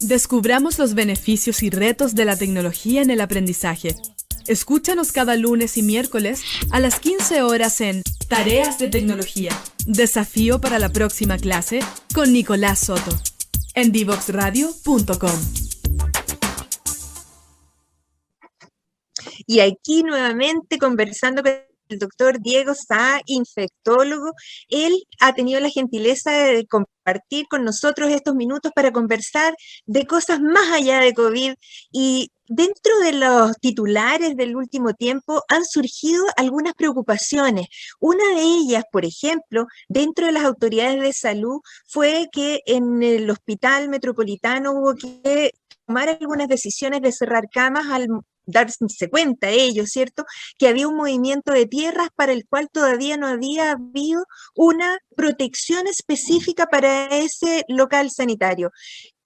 Descubramos los beneficios y retos de la tecnología en el aprendizaje. Escúchanos cada lunes y miércoles a las 15 horas en Tareas de Tecnología. Desafío para la próxima clase con Nicolás Soto. En divoxradio.com. Y aquí nuevamente conversando con el doctor Diego Saa, infectólogo. Él ha tenido la gentileza de compartir con nosotros estos minutos para conversar de cosas más allá de COVID. Y dentro de los titulares del último tiempo han surgido algunas preocupaciones. Una de ellas, por ejemplo, dentro de las autoridades de salud, fue que en el hospital metropolitano hubo que tomar algunas decisiones de cerrar camas al darse cuenta ellos, ¿cierto?, que había un movimiento de tierras para el cual todavía no había habido una protección específica para ese local sanitario.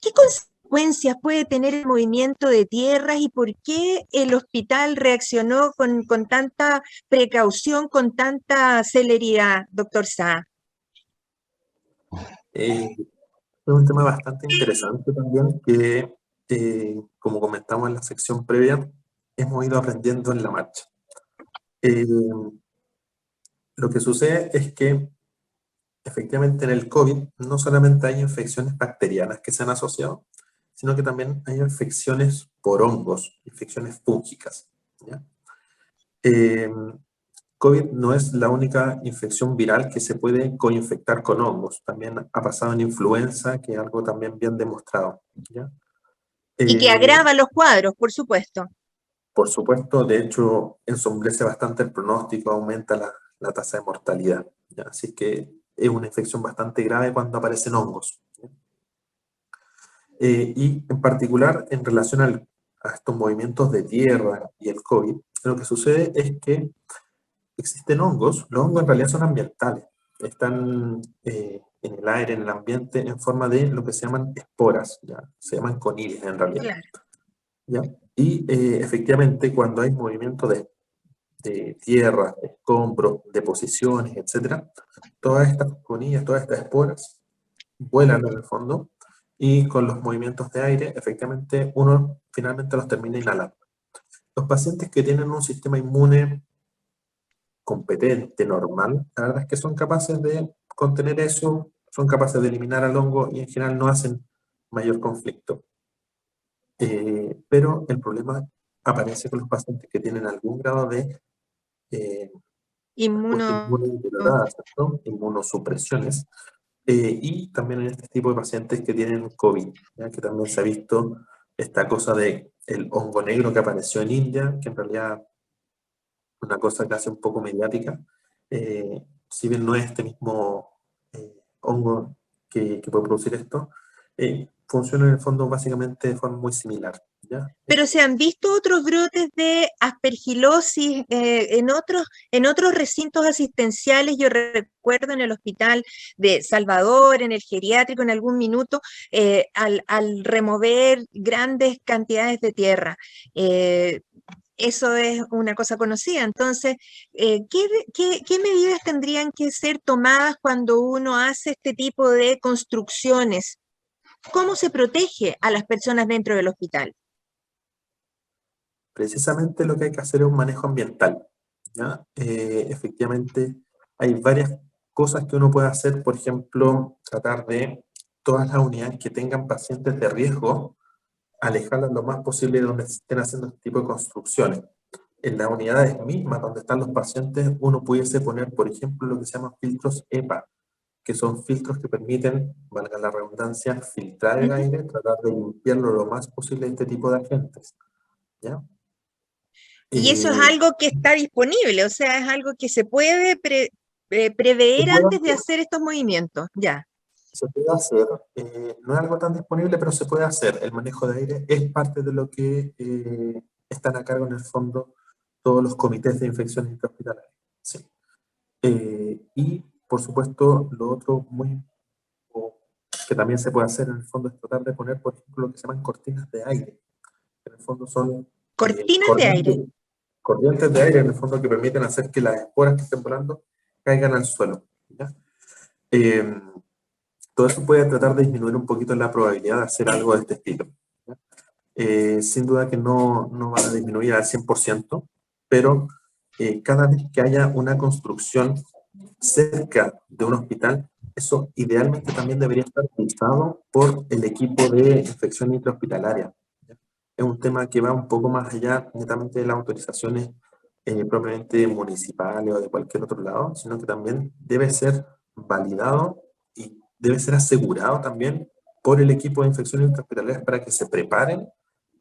¿Qué consecuencias puede tener el movimiento de tierras y por qué el hospital reaccionó con tanta precaución, con tanta celeridad, doctor Saa? Es un tema bastante interesante también que, como comentamos en la sección previa, hemos ido aprendiendo en la marcha. Lo que sucede es que efectivamente en el COVID no solamente hay infecciones bacterianas que se han asociado, sino que también hay infecciones por hongos, infecciones fúngicas, ¿ya? COVID no es la única infección viral que se puede coinfectar con hongos. También ha pasado en influenza, que es algo también bien demostrado, ¿ya? Y que agrava los cuadros, por supuesto. Por supuesto, de hecho, ensombrece bastante el pronóstico, aumenta la tasa de mortalidad, ¿ya? Así que es una infección bastante grave cuando aparecen hongos, ¿ya? Y en particular, en relación a estos movimientos de tierra y el COVID, lo que sucede es que existen hongos. Los hongos en realidad son ambientales, están en el aire, en el ambiente, en forma de lo que se llaman esporas, ¿ya? Se llaman conilias en realidad, Claro. ¿ya? Y efectivamente, cuando hay movimiento de tierra, de escombros, deposiciones, etc., todas estas conillas, todas estas esporas vuelan en el fondo y con los movimientos de aire, efectivamente, uno finalmente los termina inhalando. Los pacientes que tienen un sistema inmune competente, normal, la verdad es que son capaces de contener eso, son capaces de eliminar al hongo y en general no hacen mayor conflicto. Pero el problema aparece con los pacientes que tienen algún grado de respuesta Inmuno... inmune deteriorada, ¿cierto? Inmunosupresiones, y también en este tipo de pacientes que tienen COVID, ¿ya? Que también se ha visto esta cosa de el hongo negro que apareció en India, que en realidad una cosa casi un poco mediática, si bien no es este mismo hongo que puede producir esto, funciona en el fondo básicamente de forma muy similar, ¿ya? Pero se han visto otros brotes de aspergilosis en otros recintos asistenciales. Yo recuerdo en el hospital de Salvador, en el geriátrico, en algún minuto, al remover grandes cantidades de tierra. Eso es una cosa conocida. Entonces, ¿qué medidas tendrían que ser tomadas cuando uno hace este tipo de construcciones? ¿Cómo se protege a las personas dentro del hospital? Precisamente lo que hay que hacer es un manejo ambiental, ¿ya? Efectivamente, hay varias cosas que uno puede hacer, por ejemplo, tratar de todas las unidades que tengan pacientes de riesgo, alejarlas lo más posible de donde se estén haciendo este tipo de construcciones. En las unidades mismas donde están los pacientes, uno pudiese poner, por ejemplo, lo que se llaman filtros EPA, que son filtros que permiten, valga la redundancia, filtrar el aire, tratar de limpiarlo lo más posible de este tipo de agentes, ¿ya? Y eso es Eh, algo que está disponible, o sea, es algo que se puede se prever puede antes de hacer, hacer estos movimientos, ya. se puede hacer, no es algo tan disponible, pero se puede hacer. El manejo de aire es parte de lo que están a cargo en el fondo todos los comités de infecciones intrahospitalarias. Sí. Y, por supuesto, lo otro o que también se puede hacer en el fondo es tratar de poner, por ejemplo, lo que se llaman cortinas de aire. En el fondo son Cortinas de aire. corrientes de aire, en el fondo, que permiten hacer que las esporas que estén volando caigan al suelo, ¿ya? todo eso puede tratar de disminuir un poquito la probabilidad de hacer algo de este estilo. Sin duda que no va a disminuir al 100%, pero cada vez que haya una construcción cerca de un hospital, eso idealmente también debería estar realizado por el equipo de infección intrahospitalaria. Es un tema que va un poco más allá netamente de las autorizaciones propiamente municipales o de cualquier otro lado, sino que también debe ser validado y debe ser asegurado también por el equipo de infección intrahospitalaria para que se preparen,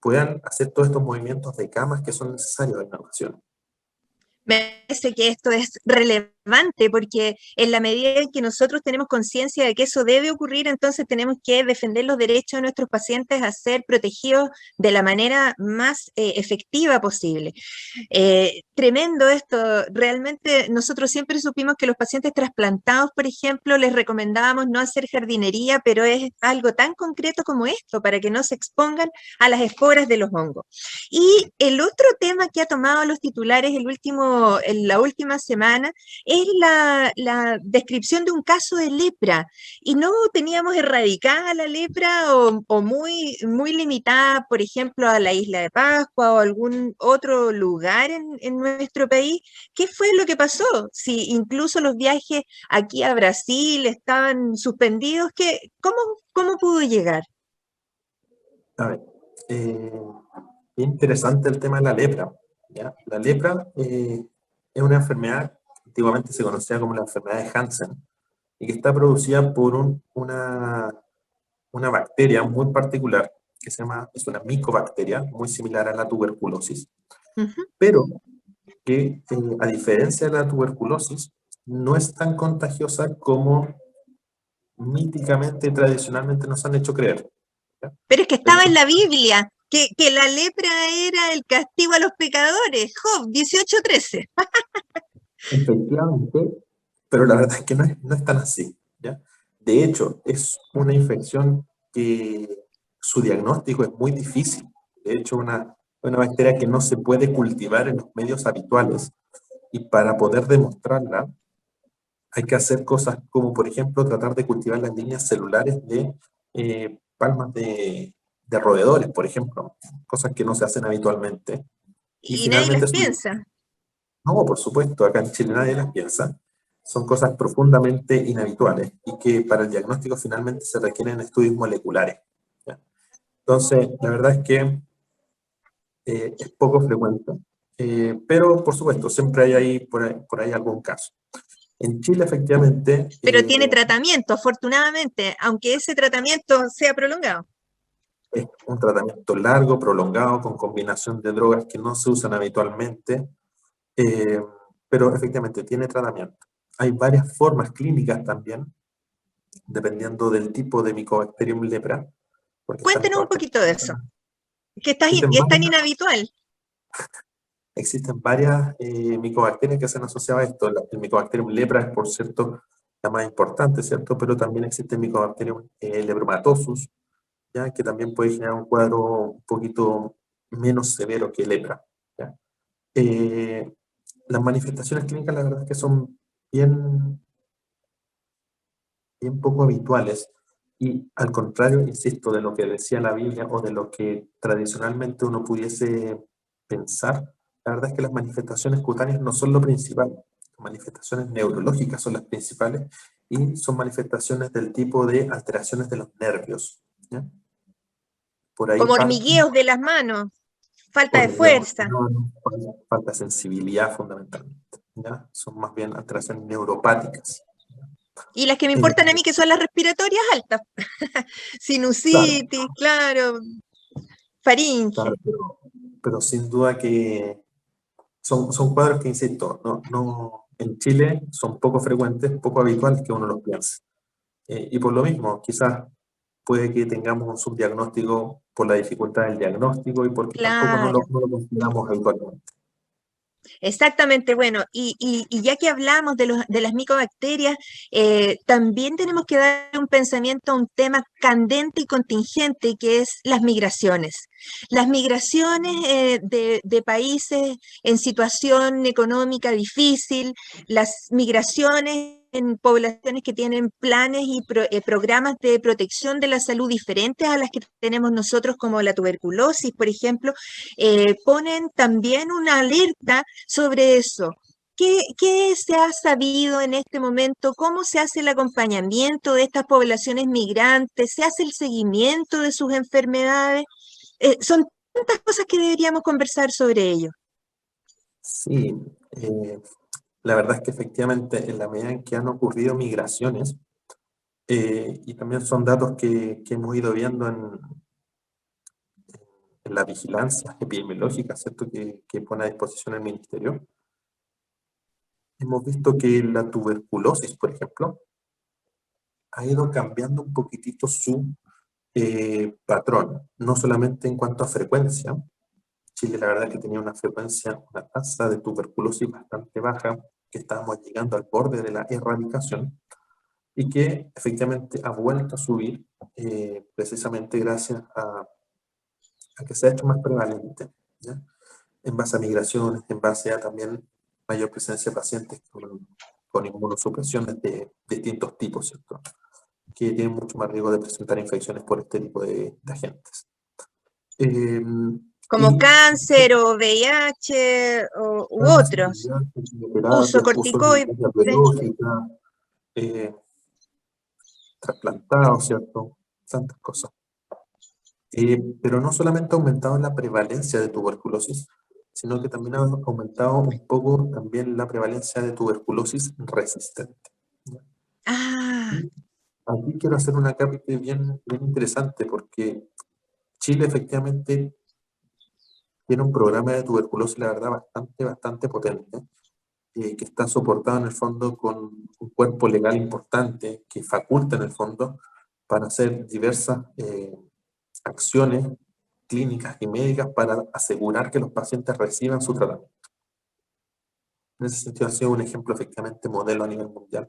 puedan hacer todos estos movimientos de camas que son necesarios en la ocasión. Me parece que esto es relevante porque en la medida en que nosotros tenemos conciencia de que eso debe ocurrir, entonces tenemos que defender los derechos de nuestros pacientes a ser protegidos de la manera más efectiva posible. Tremendo esto, realmente nosotros siempre supimos que los pacientes trasplantados, por ejemplo, les recomendábamos no hacer jardinería, pero es algo tan concreto como esto, para que no se expongan a las esporas de los hongos. Y el otro tema que ha tomado los titulares en la última semana es la descripción de un caso de lepra. Y no teníamos erradicada la lepra o muy, muy limitada, por ejemplo, a la isla de Pascua o algún otro lugar en nuestro país. ¿Qué fue lo que pasó? Si incluso los viajes aquí a Brasil estaban suspendidos, ¿cómo pudo llegar? A ver, interesante el tema de la lepra, ¿ya? La lepra es una enfermedad, antiguamente se conocía como la enfermedad de Hansen, y que está producida por una bacteria muy particular, que es una micobacteria, muy similar a la tuberculosis, Ujú. pero que a diferencia de la tuberculosis, no es tan contagiosa como míticamente, tradicionalmente nos han hecho creer, ¿ya? Pero es que De estaba hecho, en la Biblia, que la lepra era el castigo a los pecadores. Job 18:13. efectivamente, pero la verdad es que no es tan así, ¿ya? De hecho, es una infección que su diagnóstico es muy difícil. De hecho, una bacteria que no se puede cultivar en los medios habituales. Y para poder demostrarla, hay que hacer cosas como, por ejemplo, tratar de cultivar las líneas celulares de palmas de roedores, por ejemplo, cosas que no se hacen habitualmente. Y Y nadie las finalmente, piensa. no, por supuesto, acá en Chile nadie las piensa. Son cosas profundamente inhabituales y que para el diagnóstico finalmente se requieren estudios moleculares, ¿ya? Entonces, la verdad es que es poco frecuente, pero por supuesto, siempre hay ahí, por ahí algún caso. En Chile, efectivamente, Pero tiene tratamiento, afortunadamente, aunque ese tratamiento sea prolongado. es un tratamiento largo, prolongado, con combinación de drogas que no se usan habitualmente, eh, pero efectivamente tiene tratamiento. Hay varias formas clínicas también, dependiendo del tipo de Mycobacterium lepra, porque están Cuéntenos un poquito de eso, que existen es tan varias, inhabitual. existen varias micobacterias que se han asociado a esto. El Mycobacterium lepra es, por cierto, la más importante, ¿cierto? Pero también existe el Mycobacterium lepromatosus, ¿ya? Que también puede generar un cuadro un poquito menos severo que lepra, ¿ya? Eh, las manifestaciones clínicas, la verdad es que son bien poco habituales y al contrario, insisto, de lo que decía la Biblia o de lo que tradicionalmente uno pudiese pensar, la verdad es que las manifestaciones cutáneas no son lo principal. Las manifestaciones neurológicas son las principales y son manifestaciones del tipo de alteraciones de los nervios, ¿ya? Por ahí Como parte, hormigueos de las manos, falta de hormigueo, fuerza. falta sensibilidad fundamentalmente, ¿ya? Son más bien alteraciones neuropáticas. Y las que me Eh, importan a mí, que son las respiratorias altas. claro, Sinusitis, claro, claro, faringe. pero sin duda que son cuadros que, insisto, en Chile son poco frecuentes, poco habituales que uno los piense. Y por lo mismo, quizás puede que tengamos un subdiagnóstico por la dificultad del diagnóstico y porque tampoco Claro. no lo consideramos habitualmente. Exactamente, bueno, y ya que hablamos de las micobacterias, también tenemos que dar un pensamiento a un tema candente y contingente, que es las migraciones. Las migraciones de países en situación económica difícil, las migraciones en poblaciones que tienen planes y programas de protección de la salud diferentes a las que tenemos nosotros, como la tuberculosis, por ejemplo, ponen también una alerta sobre eso. ¿Qué se ha sabido en este momento? ¿Cómo se hace el acompañamiento de estas poblaciones migrantes? ¿Se hace el seguimiento de sus enfermedades? Son tantas cosas que deberíamos conversar sobre ello. Sí, la verdad es que efectivamente en la medida en que han ocurrido migraciones, y también son datos que hemos ido viendo en la vigilancia epidemiológica, ¿cierto? Que pone a disposición el ministerio, hemos visto que la tuberculosis, por ejemplo, ha ido cambiando un poquitito su patrón, no solamente en cuanto a frecuencia. Chile, la verdad, que tenía una frecuencia, una tasa de tuberculosis bastante baja, que estábamos llegando al borde de la erradicación y que efectivamente ha vuelto a subir precisamente gracias a que se ha hecho más prevalente, ¿ya? En base a migraciones, en base a también mayor presencia de pacientes con inmunosupresiones de distintos tipos, ¿cierto? Que tienen mucho más riesgo de presentar infecciones por este tipo de agentes. Eh, Como y cáncer o VIH u cáncer, otros. VIH, Uso quimioterapia, uso de corticoide. terapia Sí. biológica, eh, trasplantados, ¿cierto? Tantas cosas. Pero no solamente ha aumentado la prevalencia de tuberculosis, sino que también ha aumentado un poco también la prevalencia de tuberculosis resistente. Ah, Y aquí quiero hacer una cápita bien interesante, porque Chile efectivamente tiene un programa de tuberculosis, la verdad, bastante potente, que está soportado en el fondo con un cuerpo legal importante que faculta en el fondo para hacer diversas acciones clínicas y médicas para asegurar que los pacientes reciban su tratamiento. En ese sentido ha sido un ejemplo efectivamente modelo a nivel mundial.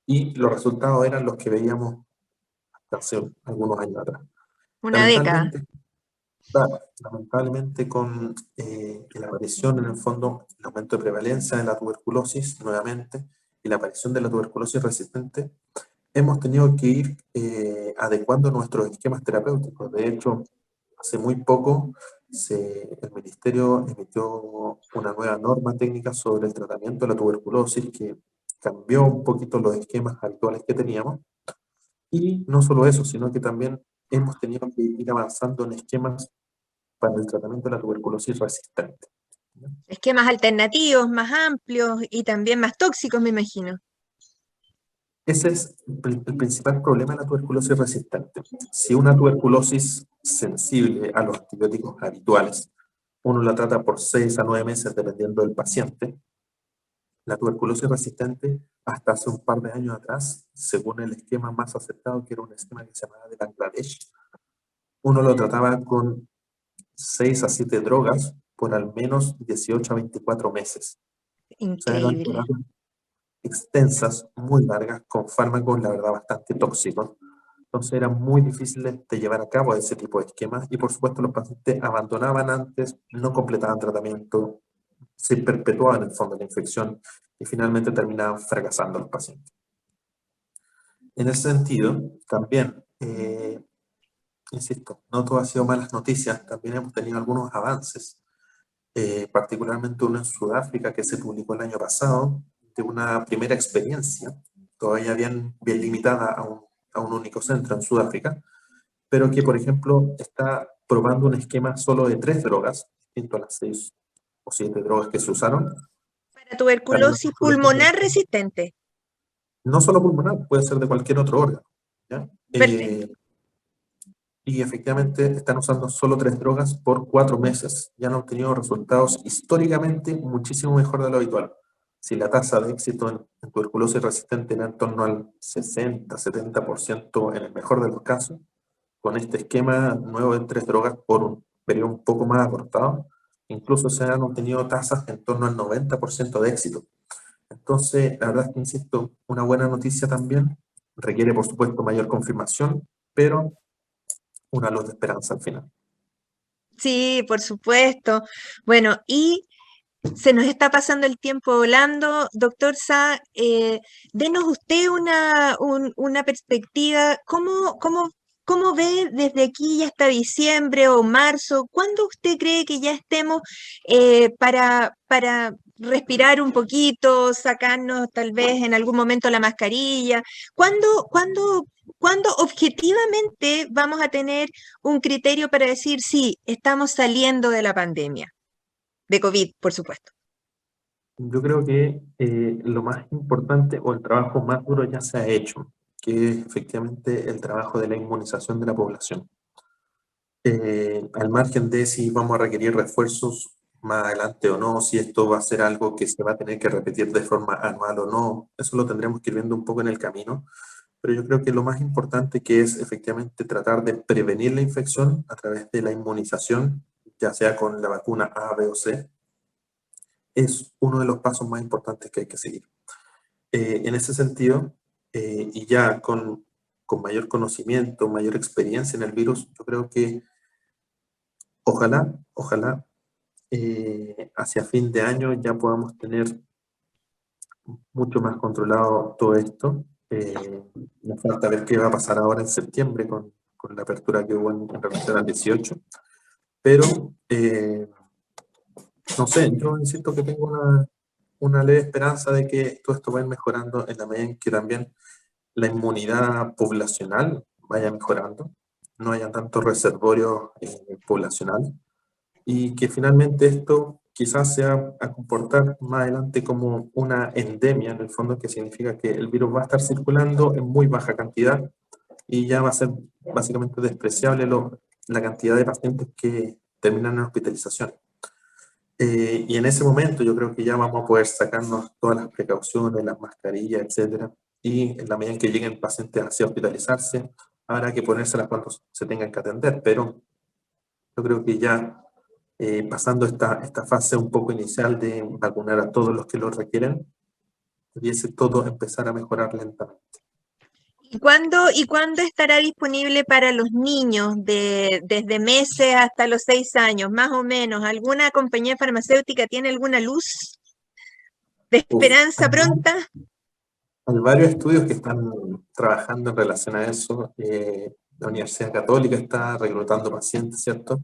Y los resultados eran los que veíamos hasta hace algunos años atrás. una década. Lamentablemente, claro, lamentablemente con la aparición en el fondo, el aumento de prevalencia de la tuberculosis nuevamente y la aparición de la tuberculosis resistente, hemos tenido que ir adecuando nuestros esquemas terapéuticos. De hecho, hace muy poco el Ministerio emitió una nueva norma técnica sobre el tratamiento de la tuberculosis que cambió un poquito los esquemas actuales que teníamos. Y no solo eso, sino que también hemos tenido que ir avanzando en esquemas para el tratamiento de la tuberculosis resistente. Esquemas alternativos, más amplios y también más tóxicos, me imagino. Ese es el principal problema de la tuberculosis resistente. Si una tuberculosis sensible a los antibióticos habituales, uno la trata por 6 a 9 meses dependiendo del paciente, la tuberculosis resistente, hasta hace un par de años atrás, según el esquema más aceptado, que era un esquema que se llamaba de Bangladesh, uno lo trataba con 6 a 7 drogas por al menos 18 a 24 meses. O sea, eran Increíble. terapias extensas, muy largas, con fármacos, la verdad, bastante tóxicos. Entonces era muy difícil de llevar a cabo ese tipo de esquemas y por supuesto los pacientes abandonaban antes, no completaban tratamiento, se perpetuaba en el fondo la infección y finalmente terminaban fracasando los pacientes. En ese sentido, también, insisto, no todo ha sido malas noticias, también hemos tenido algunos avances, particularmente uno en Sudáfrica que se publicó el año pasado, de una primera experiencia, todavía bien limitada a un único centro en Sudáfrica, pero que, por ejemplo, está probando un esquema solo de 3 drogas, distinto a las 6 o 7 drogas que se usaron, Para para la tuberculosis pulmonar resistente. no solo pulmonar, puede ser de cualquier otro órgano, ¿ya? Perfecto. Y efectivamente están usando solo 3 drogas por 4 meses. Ya han obtenido resultados históricamente muchísimo mejor de lo habitual. Si la tasa de éxito en tuberculosis resistente era en torno al 60-70% en el mejor de los casos, con este esquema nuevo de 3 drogas por un periodo un poco más acortado, incluso se han obtenido tasas en torno al 90% de éxito. Entonces, la verdad es que, insisto, una buena noticia también, requiere por supuesto mayor confirmación, pero una luz de esperanza al final. Sí, por supuesto. Bueno, y Se nos está pasando el tiempo volando. Doctor Sá, denos usted una perspectiva. ¿Cómo ve desde aquí hasta diciembre o marzo? ¿Cuándo usted cree que ya estemos para respirar un poquito, sacarnos tal vez en algún momento la mascarilla? ¿Cuándo objetivamente vamos a tener un criterio para decir, sí, estamos saliendo de la pandemia? De COVID, por supuesto. Yo creo que lo más importante o el trabajo más duro ya se ha hecho, que es efectivamente el trabajo de la inmunización de la población. Al margen de si vamos a requerir refuerzos más adelante o no, si esto va a ser algo que se va a tener que repetir de forma anual o no, eso lo tendremos que ir viendo un poco en el camino, pero yo creo que lo más importante que es efectivamente tratar de prevenir la infección a través de la inmunización, ya sea con la vacuna A, B o C, es uno de los pasos más importantes que hay que seguir. En ese sentido, y ya con mayor conocimiento, mayor experiencia en el virus, yo creo que ojalá, hacia fin de año ya podamos tener mucho más controlado todo esto. Nos falta ver qué va a pasar ahora en septiembre con la apertura que hubo en relación al 18, pero no sé, yo insisto que tengo una leve esperanza de que todo esto va a ir mejorando en la medida en que también la inmunidad poblacional vaya mejorando, no haya tantos reservorios poblacionales, y que finalmente esto quizás se va a comportar más adelante como una endemia, en el fondo, que significa que el virus va a estar circulando en muy baja cantidad y ya va a ser básicamente despreciable la cantidad de pacientes que terminan en hospitalización. Y en ese momento yo creo que ya vamos a poder sacarnos todas las precauciones, las mascarillas, etcétera, y en la medida en que lleguen pacientes hacia hospitalizarse, habrá que ponérselas cuando se tengan que atender, pero yo creo que ya pasando esta fase un poco inicial de vacunar a todos los que lo requieren, debiese todo empezar a mejorar lentamente. ¿Y cuándo estará disponible para los niños desde meses hasta los 6 años, más o menos? ¿Alguna compañía farmacéutica tiene alguna luz de esperanza pronta? Hay varios estudios que están trabajando en relación a eso. La Universidad Católica está reclutando pacientes, ¿cierto?,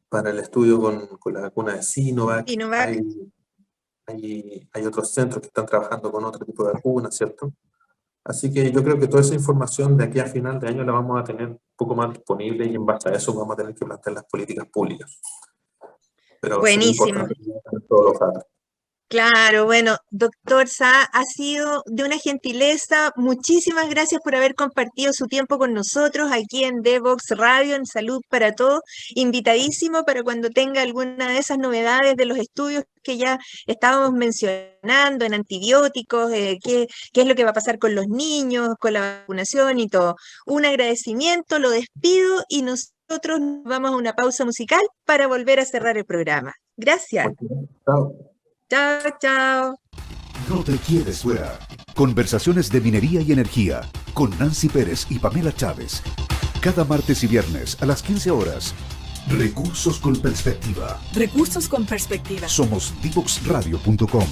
para el estudio con la vacuna de Sinovac. Hay otros centros que están trabajando con otro tipo de vacunas, ¿cierto? Así que yo creo que toda esa información de aquí a final de año la vamos a tener un poco más disponible y en base a eso vamos a tener que plantear las políticas públicas. Pero buenísimo. Es importante todos los datos. Claro, bueno, doctor Sá, ha sido de una gentileza. Muchísimas gracias por haber compartido su tiempo con nosotros aquí en Devox Radio, en Salud para Todos. Invitadísimo para cuando tenga alguna de esas novedades de los estudios que ya estábamos mencionando en antibióticos, qué es lo que va a pasar con los niños, con la vacunación y todo. Un agradecimiento, lo despido y nosotros nos vamos a una pausa musical para volver a cerrar el programa. Gracias. Chao. Chao, chao. No te quedes fuera. Conversaciones de minería y energía con Nancy Pérez y Pamela Chávez. Cada martes y viernes a las 15 horas. Recursos con perspectiva. Recursos con perspectiva. Somos divoxradio.com.